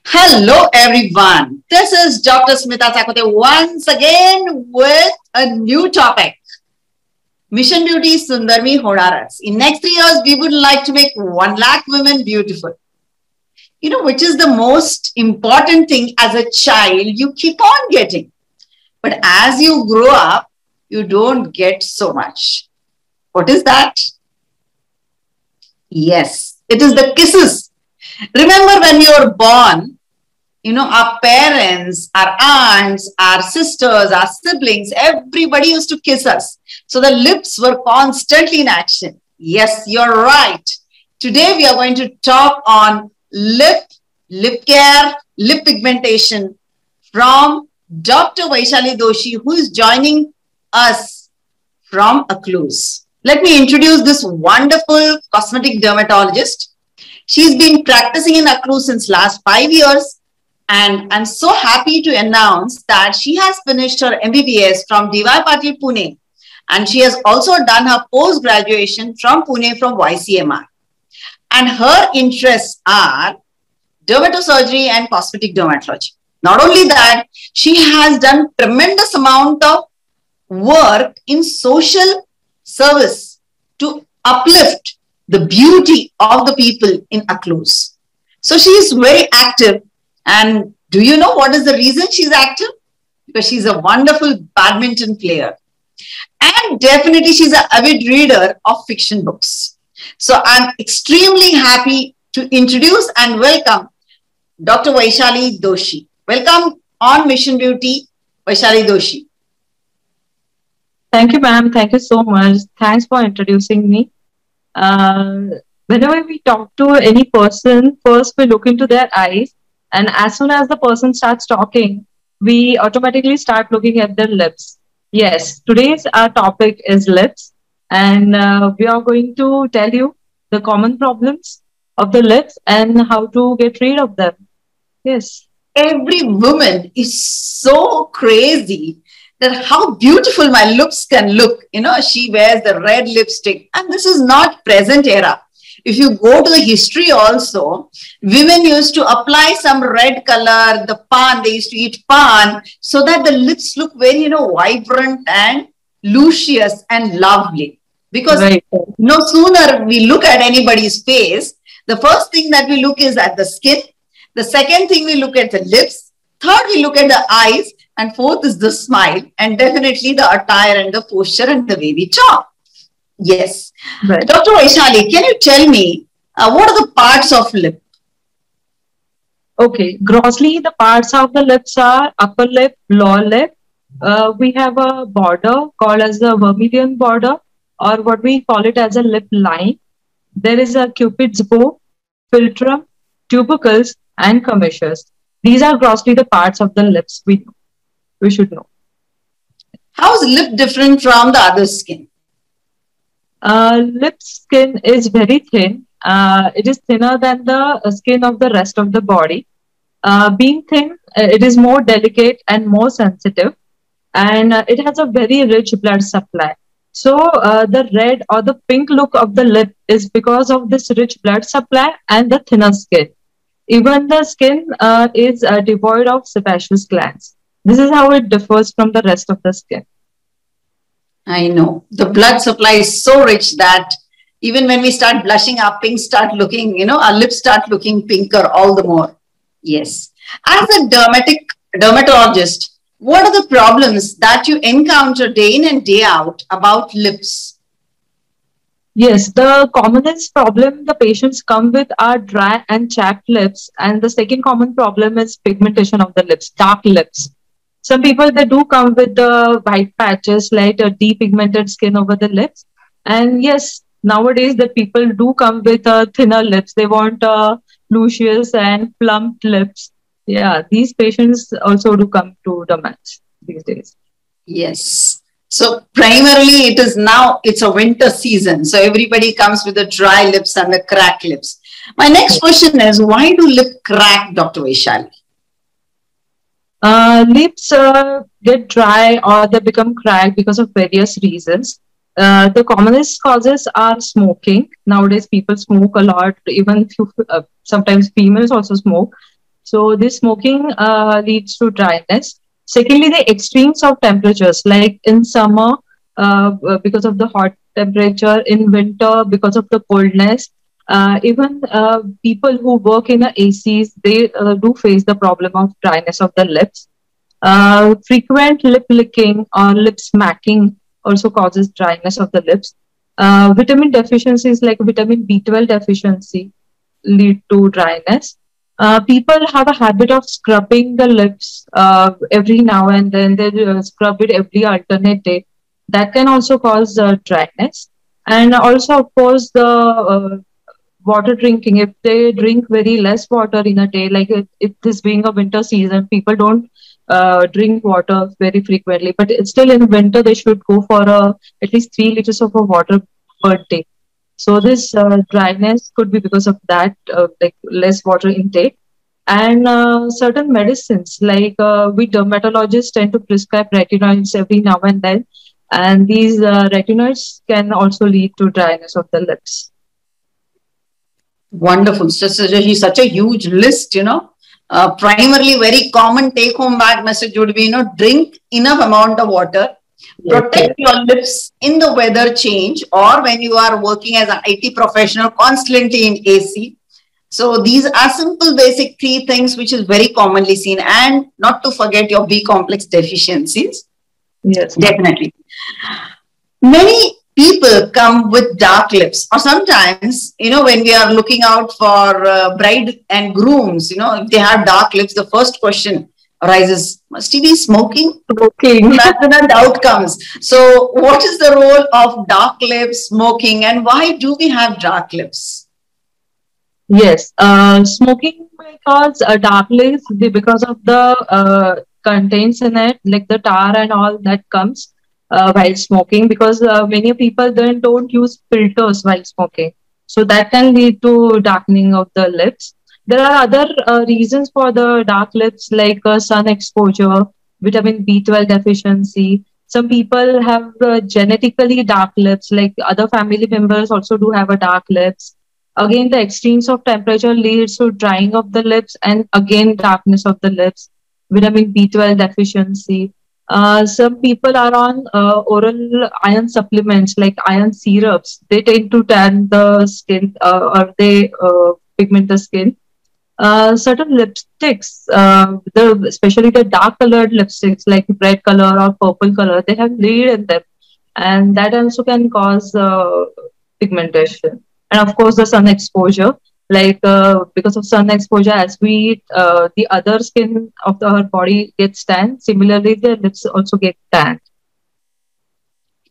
Hello, everyone. This is Dr. Smita Sakote once again with a new topic. Mission Beauty Sundarmi Honaras. In next 3 years, we would like to make 1 lakh women beautiful. Which is the most important thing as a child you keep on getting. But as you grow up, you don't get so much. What is that? Yes, it is the kisses. Remember when you were born, our parents, our aunts, our sisters, our siblings, everybody used to kiss us. So the lips were constantly in action. Yes, you're right. Today we are going to talk on lip care, lip pigmentation from Dr. Vaishali Doshi, who is joining us from Accluse. Let me introduce this wonderful cosmetic dermatologist. She's been practicing in Accluse since last 5 years. And I'm so happy to announce that she has finished her MBBS from D.Y. Patil, Pune. And she has also done her post-graduation from Pune from YCMR. And her interests are dermatosurgery and cosmetic dermatology. Not only that, she has done tremendous amount of work in social service to uplift the beauty of the people in Accluse. So she is very active. And do you know what is the reason she's active? Because she's a wonderful badminton player. And definitely she's an avid reader of fiction books. So I'm extremely happy to introduce and welcome Dr. Vaishali Doshi. Welcome on Mission Beauty, Vaishali Doshi. Thank you, ma'am. Thank you so much. Thanks for introducing me. Whenever we talk to any person, first we look into their eyes. And as soon as the person starts talking, we automatically start looking at their lips. Yes, today's our topic is lips. And we are going to tell you the common problems of the lips and how to get rid of them. Yes. Every woman is so crazy that how beautiful my lips can look. She wears the red lipstick. And this is not present era. If you go to the history also, women used to apply some red color, the pan, they used to eat pan, so that the lips look very, vibrant and luscious and lovely. Because no sooner we look at anybody's face, the first thing that we look is at the skin. The second thing we look at the lips. Third, we look at the eyes. And fourth is the smile. And definitely the attire and the posture and the way we talk. Yes. Right. Dr. Vaishali, can you tell me what are the parts of lip? Okay. Grossly, the parts of the lips are upper lip, lower lip. We have a border called as the vermilion border, or what we call it as a lip line. There is a cupid's bow, philtrum, tubercles, and commissures. These are grossly the parts of the lips we should know. How is lip different from the other skin? Lip skin is very thin. It is thinner than the skin of the rest of the body. Being thin, it is more delicate and more sensitive, and it has a very rich blood supply. So the red or the pink look of the lip is because of this rich blood supply and the thinner skin. Even the skin is devoid of sebaceous glands. This is how it differs from the rest of the skin. I know. The blood supply is so rich that even when we start blushing, our pinks start looking, our lips start looking pinker all the more. Yes. As a dermatologist, what are the problems that you encounter day in and day out about lips? Yes, the commonest problem the patients come with are dry and chapped lips. And the second common problem is pigmentation of the lips, dark lips. Some people, they do come with the white patches, like a depigmented skin over the lips. And yes, nowadays the people do come with thinner lips. They want luscious and plump lips. Yeah, these patients also do come to the match these days. Yes. So primarily it's a winter season. So everybody comes with the dry lips and the cracked lips. My next question is, why do lip crack, Dr. Vaishali? Lips get dry or they become cracked because of various reasons. The commonest causes are smoking. Nowadays, people smoke a lot. Even sometimes females also smoke. So this smoking leads to dryness. Secondly, the extremes of temperatures, like in summer, because of the hot temperature, in winter because of the coldness. Even people who work in the ACs, they do face the problem of dryness of the lips. Frequent lip licking or lip smacking also causes dryness of the lips. Vitamin deficiencies like vitamin B12 deficiency lead to dryness. People have a habit of scrubbing the lips every now and then. They scrub it every alternate day. That can also cause dryness. And also, of course, the water drinking. If they drink very less water in a day, like if this being a winter season, people don't drink water very frequently. But it's still in winter, they should go for at least 3 liters of a water per day. So this dryness could be because of that, like less water intake. And certain medicines, like we dermatologists tend to prescribe retinoids every now and then, and these retinoids can also lead to dryness of the lips. Wonderful. Such a huge list, primarily very common take home back message would be, drink enough amount of water, protect your lips in the weather change, or when you are working as an IT professional constantly in AC. So these are simple basic 3 things which is very commonly seen, and not to forget your B complex deficiencies. Yes, definitely. Many people come with dark lips, or sometimes, when we are looking out for bride and grooms, if they have dark lips, the first question arises, must he be smoking? Smoking. That's when a doubt comes. So what is the role of dark lips, smoking, and why do we have dark lips? Yes, smoking because dark lips, because of the contents in it, like the tar and all that comes while smoking, because many people then don't use filters while smoking. So that can lead to darkening of the lips. There are other reasons for the dark lips, like sun exposure, vitamin B12 deficiency. Some people have genetically dark lips, like other family members also do have a dark lips. Again, the extremes of temperature leads to drying of the lips and again darkness of the lips, vitamin B12 deficiency. Some people are on oral iron supplements like iron syrups. They tend to tan the skin or they pigment the skin. Certain lipsticks, especially the dark colored lipsticks like red color or purple color, they have lead in them, and that also can cause pigmentation. And of course, the sun exposure, like because of sun exposure, as we the other skin of our body gets tan, similarly the lips also get tan.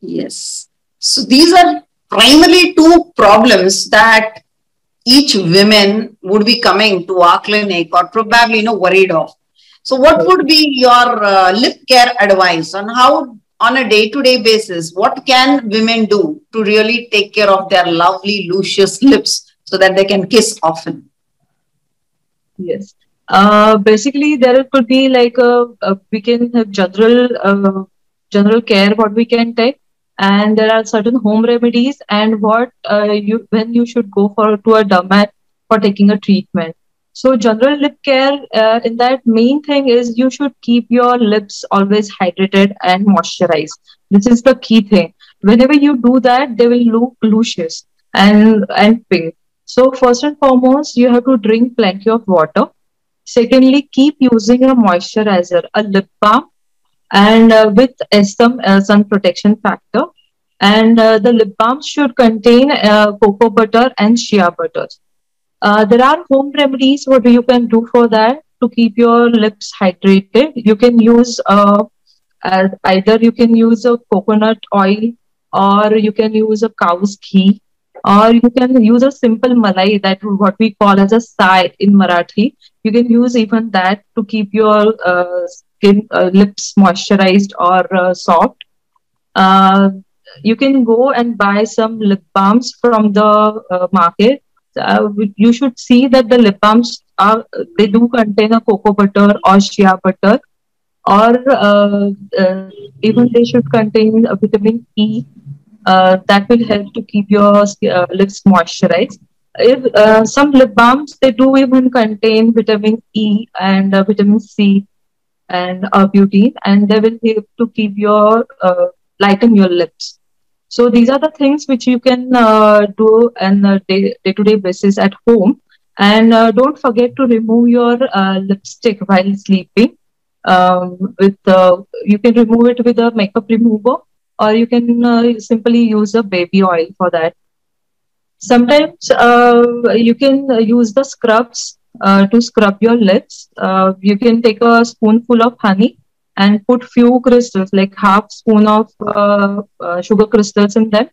Yes. So these are primarily 2 problems that each women would be coming to our clinic or probably worried of. So what would be your lip care advice on how, on a day-to-day basis, what can women do to really take care of their lovely luscious lips so that they can kiss often? Yes. Basically, there could be like we can have general care what we can take, and there are certain home remedies and what you when you should go for to a dermat for taking a treatment. So general lip care in that main thing is you should keep your lips always hydrated and moisturized. This is the key thing. Whenever you do that, they will look luscious and pink. So first and foremost, you have to drink plenty of water. Secondly, keep using a moisturizer, a lip balm, and with some sun protection factor. And the lip balm should contain cocoa butter and shea butter. There are home remedies what you can do for that to keep your lips hydrated. You can use either you can use a coconut oil, or you can use a cow's ghee, or you can use a simple malai, that what we call as a sai in Marathi. You can use even that to keep your skin lips moisturized or soft. Uh, you can go and buy some lip balms from the market. You should see that the lip balms are they do contain a cocoa butter or shea butter, or even they should contain a vitamin E that will help to keep your lips moisturized. if some lip balms, they do even contain vitamin E and vitamin C and butane, and they will help to keep your lighten your lips. So these are the things which you can do on a day-to-day basis at home. And don't forget to remove your lipstick while sleeping. With You can remove it with a makeup remover, or you can simply use a baby oil for that. Sometimes you can use the scrubs to scrub your lips. You can take a spoonful of honey and put few crystals, like half spoon of sugar crystals in them.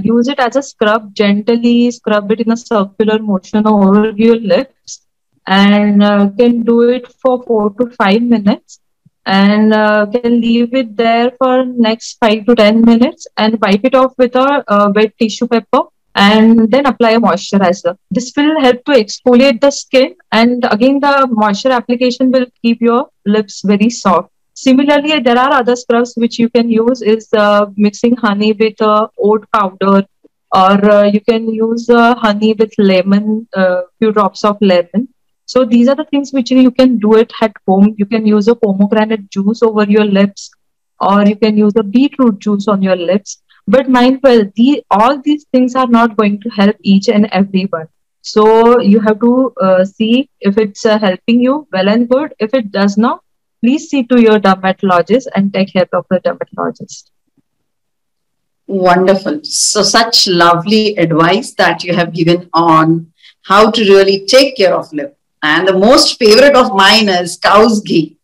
Use it as a scrub, gently scrub it in a circular motion over your lips, and can do it for 4 to 5 minutes, and can leave it there for next 5 to 10 minutes, and wipe it off with a wet tissue paper, and then apply a moisturizer. This will help to exfoliate the skin, and again the moisture application will keep your lips very soft. Similarly, there are other scrubs which you can use is mixing honey with oat powder, or you can use honey with lemon, few drops of lemon. So these are the things which you can do it at home. You can use a pomegranate juice over your lips, or you can use a beetroot juice on your lips. But mind well, all these things are not going to help each and everyone. So you have to see if it's helping you, well and good. If it does not, please see to your dermatologist and take help of the dermatologist. Wonderful. So such lovely advice that you have given on how to really take care of lip. And the most favorite of mine is cow's ghee.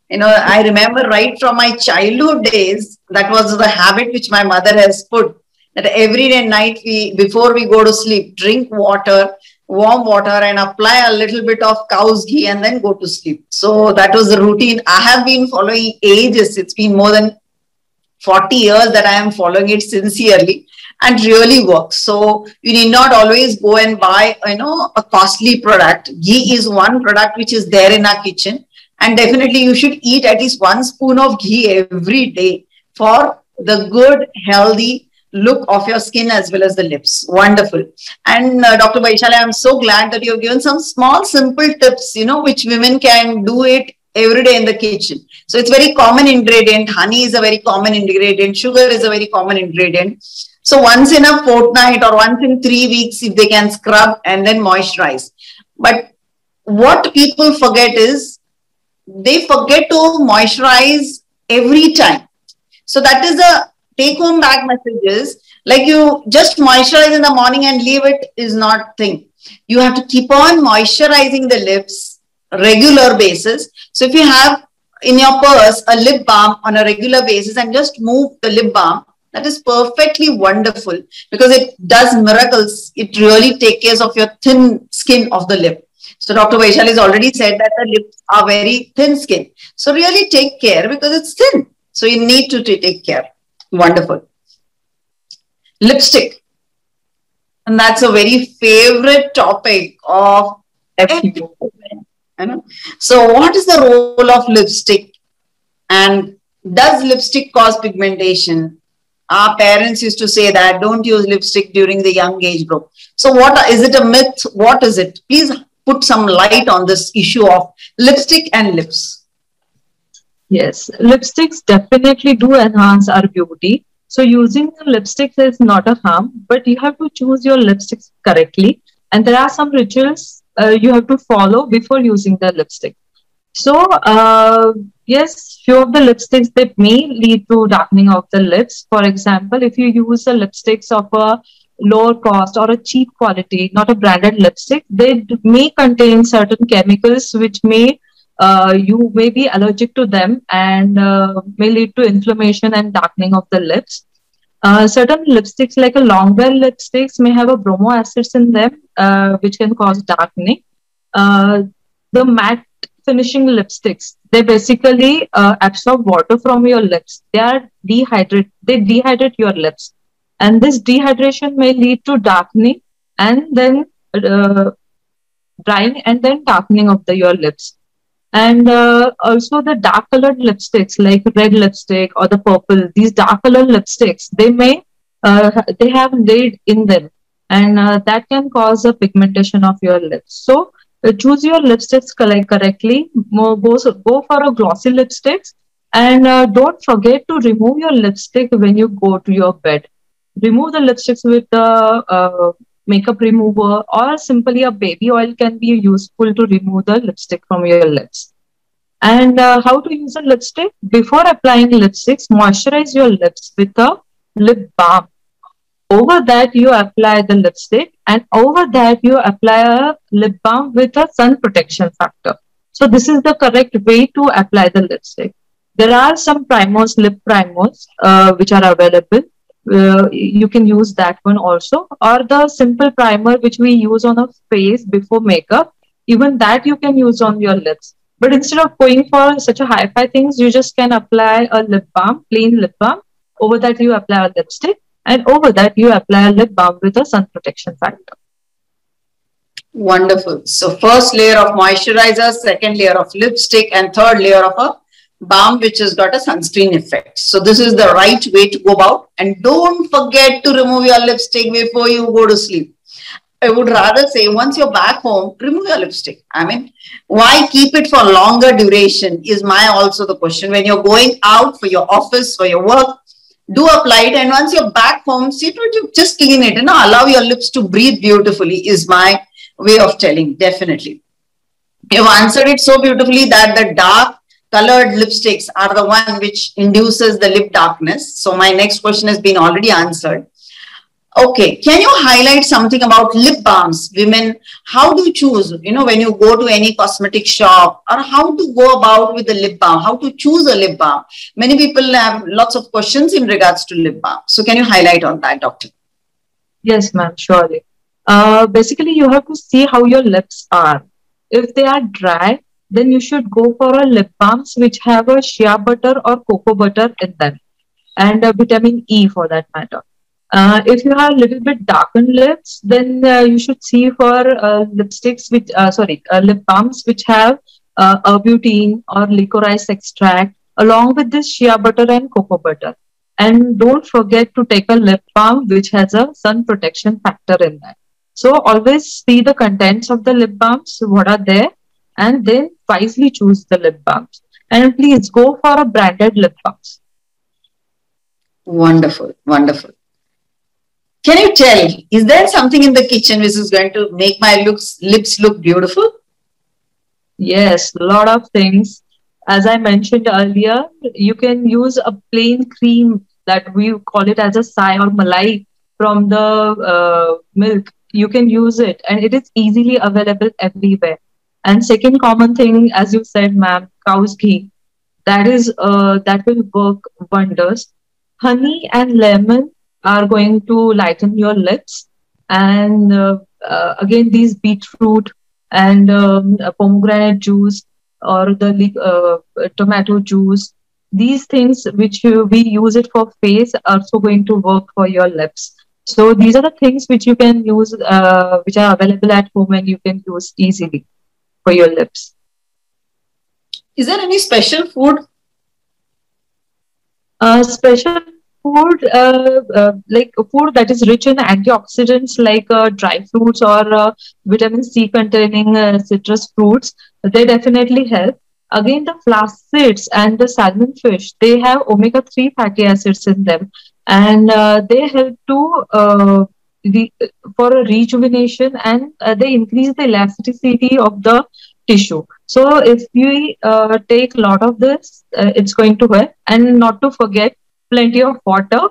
I remember right from my childhood days, that was the habit which my mother has put, that every day night, before we go to sleep, drink water, warm water, and apply a little bit of cow's ghee and then go to sleep. So that was the routine I have been following ages. It's been more than 40 years that I am following it sincerely, and really works. So you need not always go and buy, a costly product. Ghee is one product which is there in our kitchen, and definitely you should eat at least 1 spoon of ghee every day for the good, healthy look of your skin as well as the lips. Wonderful. And Dr. Vaishali, I'm so glad that you have given some small, simple tips, which women can do it every day in the kitchen. So it's very common ingredient. Honey is a very common ingredient. Sugar is a very common ingredient. So once in a fortnight or once in 3 weeks, if they can scrub and then moisturize. But what people forget is they forget to moisturize every time. So that is a take home back messages. Like you just moisturize in the morning and leave it is not thing. You have to keep on moisturizing the lips regular basis. So if you have in your purse a lip balm on a regular basis and just move the lip balm, that is perfectly wonderful because it does miracles. It really takes care of your thin skin of the lip. So Dr. Vaishali has already said that the lips are very thin skin. So really take care because it's thin. So you need to take care. Wonderful. Lipstick. And that's a very favorite topic of everyone. So what is the role of lipstick? And does lipstick cause pigmentation? Our parents used to say that don't use lipstick during the young age group. So what is it a myth? What is it? Please put some light on this issue of lipstick and lips. Yes, lipsticks definitely do enhance our beauty. So using lipsticks is not a harm, but you have to choose your lipsticks correctly. And there are some rituals you have to follow before using the lipstick. So yes, few of the lipsticks, they may lead to darkening of the lips. For example, if you use the lipsticks of a lower cost or a cheap quality, not a branded lipstick, they may contain certain chemicals which may you may be allergic to them and may lead to inflammation and darkening of the lips. Certain lipsticks like a long wear lipsticks may have a bromo acids in them which can cause darkening. The matte finishing lipsticks, they basically absorb water from your lips. They dehydrate your lips, and this dehydration may lead to darkening and then drying and then darkening of your lips. And also the dark colored lipsticks like red lipstick or the purple, these dark colored lipsticks, they have lead in them. and that can cause a pigmentation of your lips. So choose your lipsticks correctly. Go for a glossy lipsticks, and don't forget to remove your lipstick when you go to your bed. Remove the lipsticks with the makeup remover, or simply a baby oil can be useful to remove the lipstick from your lips. And how to use a lipstick? Before applying lipsticks, moisturize your lips with a lip balm. Over that, you apply the lipstick, and over that, you apply a lip balm with a sun protection factor. So, this is the correct way to apply the lipstick. There are some primers, lip primers, which are available. You can use that one also, or the simple primer which we use on a face before makeup. Even that you can use on your lips. But instead of going for such a hi-fi things, you just can apply a lip balm, plain lip balm. Over that, you apply a lipstick, and over that, you apply a lip balm with a sun protection factor. Wonderful. So first layer of moisturizer, second layer of lipstick, and third layer of a balm which has got a sunscreen effect. So this is the right way to go about. And don't forget to remove your lipstick before you go to sleep. I would rather say once you're back home, remove your lipstick. I mean, why keep it for longer duration is my also the question. When you're going out for your office, for your work, do apply it. And once you're back home, see to it, you just clean it. Allow your lips to breathe beautifully is my way of telling, definitely. You've answered it so beautifully that the dark colored lipsticks are the one which induces the lip darkness. So my next question has been already answered. Okay, can you highlight something about lip balms? Women, how do you choose, when you go to any cosmetic shop, or how to go about with the lip balm, how to choose a lip balm? Many people have lots of questions in regards to lip balm. So can you highlight on that, doctor? Yes, ma'am, surely. Basically, you have to see how your lips are. If they are dry, then you should go for a lip balms which have a shea butter or cocoa butter in them, and vitamin E for that matter. If you have a little bit darkened lips, then you should see for lipsticks which, lip balms which have arbutin or licorice extract along with this shea butter and cocoa butter. And don't forget to take a lip balm which has a sun protection factor in that. So always see the contents of the lip balms, what are there, and then wisely choose the lip balms. And please go for a branded lip balms. Wonderful, wonderful. Can you tell, is there something in the kitchen which is going to make my lips look beautiful? Yes, a lot of things. As I mentioned earlier, you can use a plain cream that we call it as a sai or malai from the milk. You can use it, and it is easily available everywhere. And second common thing, as you said, ma'am, cow's ghee. That will work wonders. Honey and lemon are going to lighten your lips, and again these beetroot and pomegranate juice or the tomato juice, these things which we use it for face are also going to work for your lips. So these are the things which you can use, which are available at home and you can use easily for your lips. Is there any special food? Special food, like food that is rich in antioxidants like dry fruits or vitamin C containing citrus fruits, they definitely help. Again, the flaccid and the salmon fish, they have omega-3 fatty acids in them, and they help to for a rejuvenation, and they increase the elasticity of the tissue. So if we take a lot of this, it's going to help. And not to forget, plenty of water,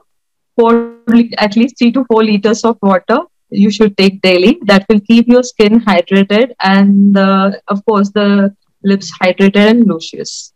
at least 3 to 4 liters of water you should take daily. That will keep your skin hydrated and of course the lips hydrated and luscious.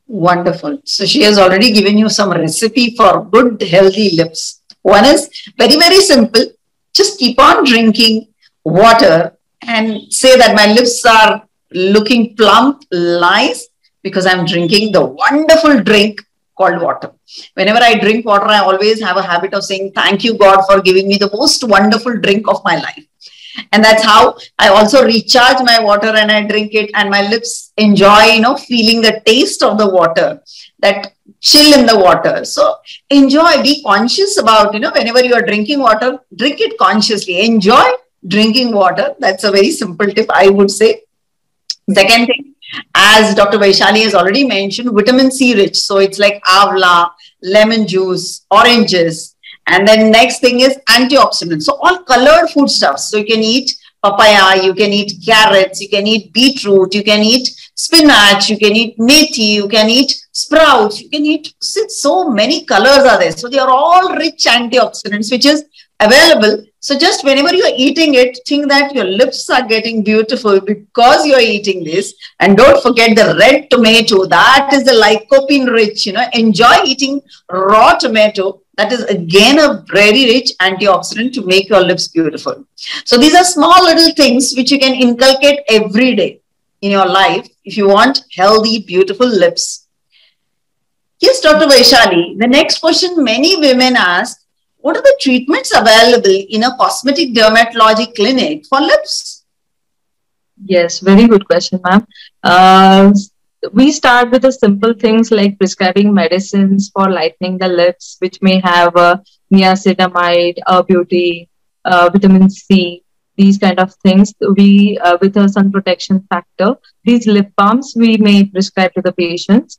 Wonderful. So she has already given you some recipe for good healthy lips. One is very, very simple. Just keep on drinking water and say that my lips are looking plump, nice, because I'm drinking the wonderful drink called water. Whenever I drink water, I always have a habit of saying, thank you, God, for giving me the most wonderful drink of my life. And that's how I also recharge my water and I drink it, and my lips enjoy, feeling the taste of the water, that chill in the water. So enjoy, be conscious about, whenever you are drinking water, drink it consciously. Enjoy drinking water. That's a very simple tip, I would say. Second thing, as Dr. Vaishali has already mentioned, vitamin C rich. So it's like avla, lemon juice, oranges. And then next thing is antioxidants. So all colored foodstuffs. So you can eat papaya, you can eat carrots, you can eat beetroot, you can eat spinach, you can eat methi, you can eat sprouts, you can eat, so many colors are there. So they are all rich antioxidants, which is available. So just whenever you are eating it, think that your lips are getting beautiful because you are eating this. And don't forget the red tomato. That is the lycopene rich, enjoy eating raw tomato. That is again a very rich antioxidant to make your lips beautiful. So these are small little things which you can inculcate every day in your life if you want healthy, beautiful lips. Yes, Dr. Vaishali, the next question many women ask, what are the treatments available in a cosmetic dermatology clinic for lips? Yes, very good question, ma'am. We start with the simple things like prescribing medicines for lightening the lips, which may have niacinamide, beauty, vitamin C, these kind of things. We, with a sun protection factor, these lip balms we may prescribe to the patients.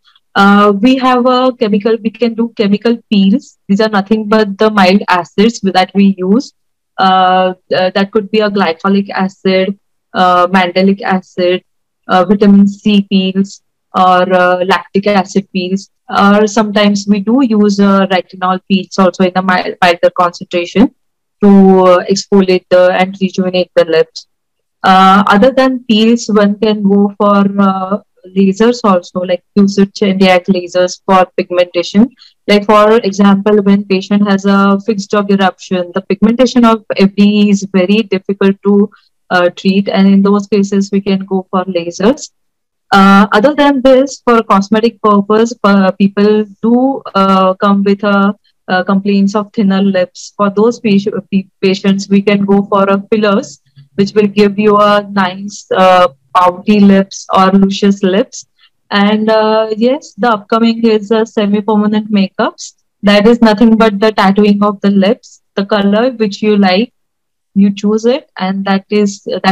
We have a chemical, we can do chemical peels. These are nothing but the mild acids that we use. That could be a glycolic acid, mandelic acid, vitamin C peels, or lactic acid peels. Or sometimes we do use retinol peels also in a milder concentration to exfoliate and rejuvenate the lips. Other than peels, one can go for lasers also, like Q-Switch lasers for pigmentation. Like for example, when patient has a fixed dog eruption, the pigmentation of FD is very difficult to treat, and in those cases we can go for lasers. Other than this, for cosmetic purpose, people do come with complaints of thinner lips. For those patients, we can go for fillers, which will give you a nice pouty lips or luscious lips. And yes, the upcoming is semi-permanent makeups. That is nothing but the tattooing of the lips, the color which you like, you choose it, and that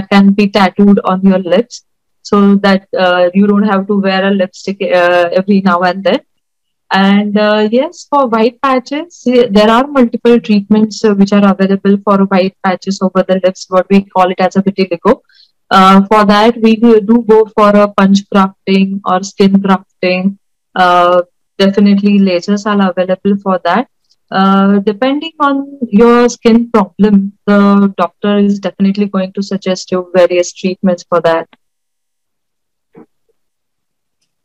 can be tattooed on your lips, so that you don't have to wear a lipstick every now and then. And yes, for white patches, there are multiple treatments which are available for white patches over the lips, what we call it as a vitiligo. For that, we do go for a punch grafting or skin grafting. Definitely, lasers are available for that. Depending on your skin problem, the doctor is definitely going to suggest you various treatments for that.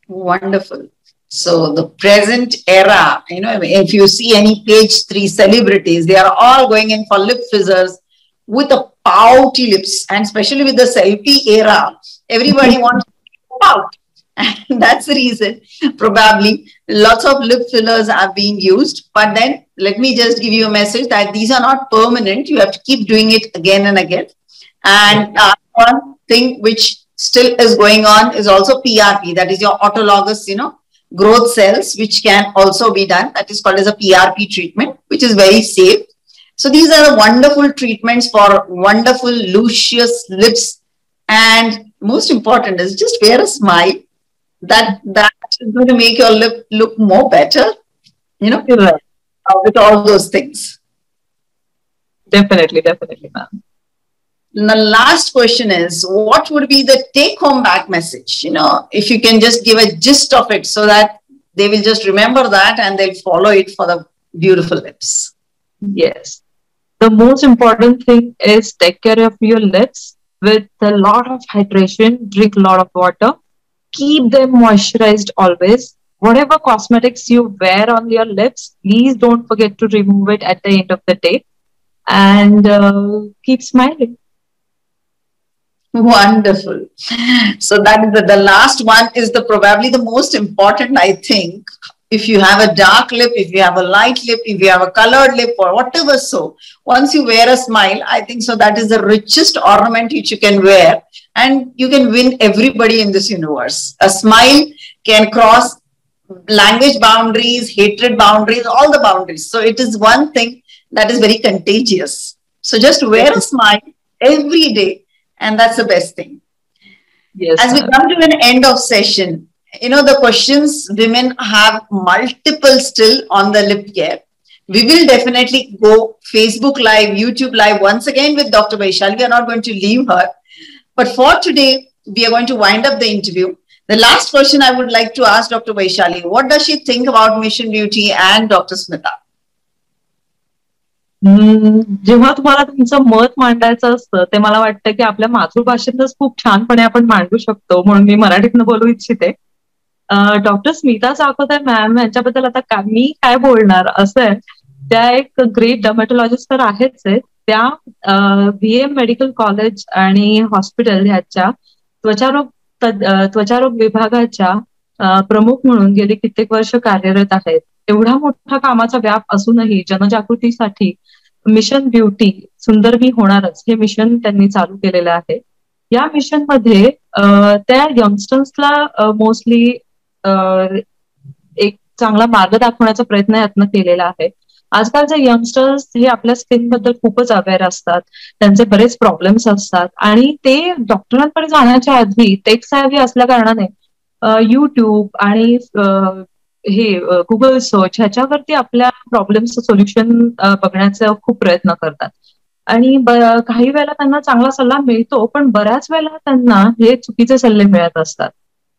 Wonderful. So the present era, if you see any page 3 celebrities, they are all going in for lip fizzers with a pouty lips, and especially with the selfie era, everybody wants to pout. And that's the reason probably lots of lip fillers are being used. But then let me just give you a message that these are not permanent. You have to keep doing it again and again. And one thing which still is going on is also PRP, that is your autologous, growth cells, which can also be done. That is called as a PRP treatment, which is very safe. So these are the wonderful treatments for wonderful, luscious lips. And most important is just wear a smile. That is going to make your lip look more better, with all those things. Definitely, ma'am. The last question is, what would be the take-home back message? If you can just give a gist of it so that they will just remember that and they'll follow it for the beautiful lips. Yes. The most important thing is take care of your lips with a lot of hydration, drink a lot of water, keep them moisturized always. Whatever cosmetics you wear on your lips, please don't forget to remove it at the end of the day, and keep smiling. Wonderful. So that is the last one is probably the most important, I think. if you have a dark lip, if you have a light lip, if you have a colored lip, or whatever, so once you wear a smile, I think so that is the richest ornament which you can wear, and you can win everybody in this universe. A smile can cross language boundaries, hatred boundaries, all the boundaries. So it is one thing that is very contagious. So just wear a smile every day, and that's the best thing. Yes. As we come to an end of session, the questions women have multiple still on the lip care. We will definitely go Facebook Live, YouTube Live once again with Dr. Vaishali. We are not going to leave her. But for today, we are going to wind up the interview. The last question I would like to ask Dr. Vaishali, what does she think about Mission Beauty and Dr. Smita? जेव्हा तुम्हाला तुमचं मत मांडायचं असतं ते मला वाटतं की आपल्या मातृभाषेतच खूप छानपणे आपण मांडू शकतो, म्हणून मी मराठीतनं बोलू इच्छिते. डॉक्टर स्मिता चाकोते मॅम यांच्याबद्दल आता मी काय बोलणार असं आहे. त्या एक ग्रेट डर्मेटॉलॉजिस्ट तर आहेच आहेत. त्या VM मेडिकल कॉलेज आणि हॉस्पिटल ह्याच्या त्वचारोग विभागाच्या प्रमुख म्हणून गेली कित्येक वर्ष कार्यरत आहेत. एवढा मोठा कामाचा व्याप असूनही जनजागृतीसाठी मिशन ब्युटी सुंदर मी होणारच हे मिशन त्यांनी चालू केलेलं आहे. या मिशन मध्ये त्या यंगस्टर्सला मोस्टली एक चांगला मार्ग दाखवण्याचा प्रयत्न यातनं केलेला आहे. आजकालचे यंगस्टर्स हे आपल्या स्किन बद्दल खूपच अवेअर असतात, त्यांचे बरेच प्रॉब्लेम्स असतात आणि ते डॉक्टरांकडे जाण्याच्या आधी टेक सॅव्ही असल्या कारणाने युट्यूब आणि हे गुगल सर्च ह्याच्यावरती आपल्या प्रॉब्लेमचं सोल्युशन बघण्याचा खूप प्रयत्न करतात आणि काही वेळेला त्यांना चांगला सल्ला मिळतो, पण बऱ्याच वेळेला त्यांना हे चुकीचे सल्ले मिळत असतात.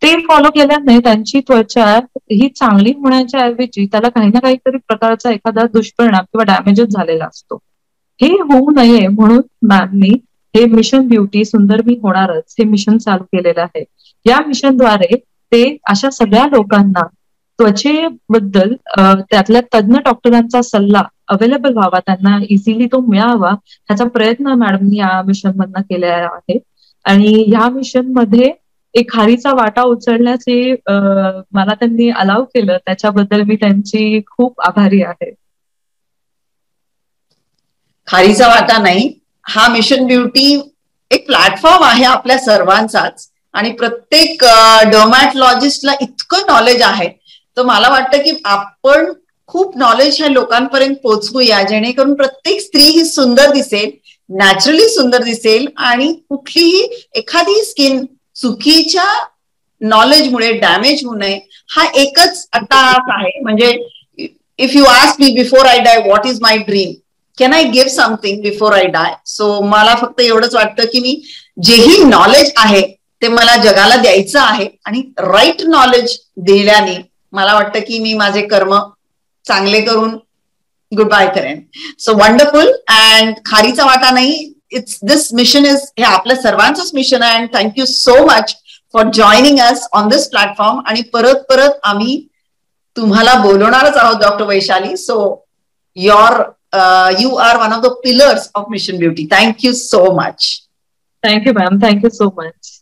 ते फॉलो केल्याने त्यांची त्वचा ही चांगली होण्याच्या ऐवजी त्याला काही ना काहीतरी प्रकारचा एखादा दुष्परिणाम किंवा डॅमेजच झालेला असतो. हे होऊ नये म्हणून मॅमनी हे मिशन ब्युटी सुंदर मी होणारच हे मिशन चालू केलेलं आहे. या मिशनद्वारे ते अशा सगळ्या लोकांना त्वचेबद्दल त्यातल्या तज्ञ डॉक्टरांचा सल्ला अवेलेबल व्हावा, त्यांना इझिली तो मिळावा ह्याचा प्रयत्न मॅडमनी या मिशन मधनं केलेला आहे. आणि ह्या मिशन मध्ये एक खारीचा वाटा उचलण्याचे मला त्यांनी अलाव केलं, त्याच्याबद्दल मी त्यांची खूप आभारी आहे. खारीचा वाटा नाही, हा मिशन ब्युटी एक प्लॅटफॉर्म आहे आपल्या सर्वांचाच आणि प्रत्येक डर्मॅटॉलॉजिस्टला इतकं नॉलेज आहे, तर मला वाटतं की आपण खूप नॉलेज ह्या लोकांपर्यंत पोहोचवूया, जेणेकरून प्रत्येक स्त्री ही सुंदर दिसेल, नॅचरली सुंदर दिसेल आणि कुठलीही एखादी स्किन चुकीच्या नॉलेजमुळे डॅमेज होऊ नये. हा एकच अट्टाहास आहे. म्हणजे if you ask me before I die what is my dream, can I give something before I die. So मला फक्त एवढंच वाटतं की मी जेही नॉलेज आहे ते मला जगाला द्यायचं आहे आणि राईट नॉलेज दिल्याने मला वाटतं की मी माझे कर्म चांगले करून गुड बाय करेन. So wonderful. अँड खारीचा वाटा नाही, इट्स दिस मिशन इज, हे आपल्या सर्वांचंच मिशन आहे. And thank you so much for joining us on this platform. आणि परत परत आम्ही तुम्हाला बोलवणारच आहोत doctor Vaishali. So you are one of the pillars of Mission Beauty. Thank you so much. Thank you, ma'am. Thank you so much.